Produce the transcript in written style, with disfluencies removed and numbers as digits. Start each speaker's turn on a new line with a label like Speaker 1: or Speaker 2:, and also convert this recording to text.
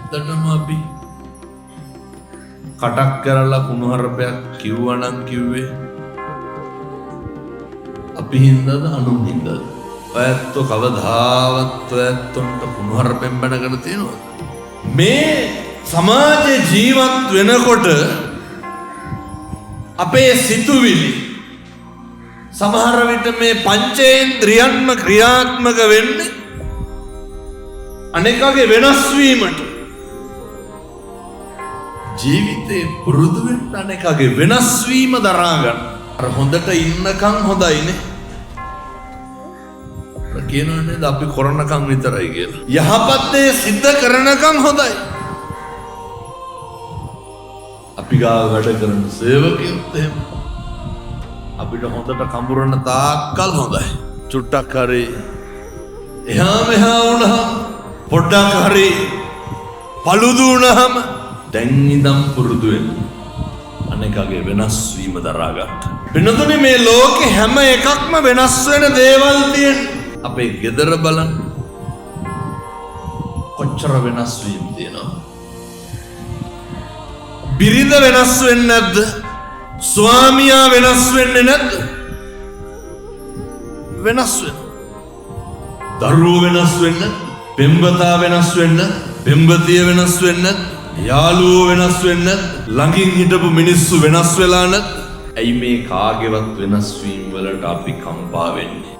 Speaker 1: හොඳටම අපි කටක් කරලා කුණුහරුපයක් කිව්වනම් කිව්වේ අපි හින්දාද අනුන් හින්දාද? ඔයත්තු කවදාවත් ඔයත්තුන්ට කුණුහරුපෙන් බැනගෙන තියෙනවද? මේ සමාජයේ ජීවත් වෙනකොට අපේ සිතුවිලි සමහර විට මේ පංචේන්ද්‍රියන්ම ක්‍රියාත්මක වෙන්නේ අනෙකගේ වෙනස් වීමට. ජීවිතේ පුරුදු වෙන්න අනෙකගේ වෙනස් වීම දරා ගන්න. අර හොඳට ඉන්නකම් හොඳයිනේ. කියනවා නේද අපි කරනකම් විතරයි කියලා. යහපත් දේ සිද්ධ කරනකම් හොඳයි. අපි ගාව වැඩ කරන සේවකයොත් එහෙම අපිට හොඳට කඹරන තාක්කල් හොඳයි. චුට්ටක් හරි එහා මෙහා වුණාම පොඩ්ඩක් හරි පළුදු වුණාම දැන් ඉඳන් පුරුදු වෙන්න අනෙකගේ වෙනස් වීම දරා ගන්න. වෙනතුනේ මේ ලෝකේ හැම එකක්ම වෙනස් වෙන දේවල් තියෙන. අපේ ගෙදර බලන්න කොච්චර වෙනස් වීම තියෙනවා. බිරිඳ වෙනස් වෙන්නේ නැද්ද? ස්වාමියා වෙනස් වෙන්නේ නැද්ද? වෙනස් වෙනවා. දරුවෝ වෙනස් වෙන්න, පෙම්වතා වෙනස් වෙන්න, පෙම්වතිය වෙනස් වෙන්න, යාළුවෝ වෙනස් වෙන්න, ළඟින් හිටපු මිනිස්සු වෙනස් වෙලා නැත්. ඇයි මේ කාගේවත් වෙනස් වීම වලට අපි කම්පා වෙන්නේ?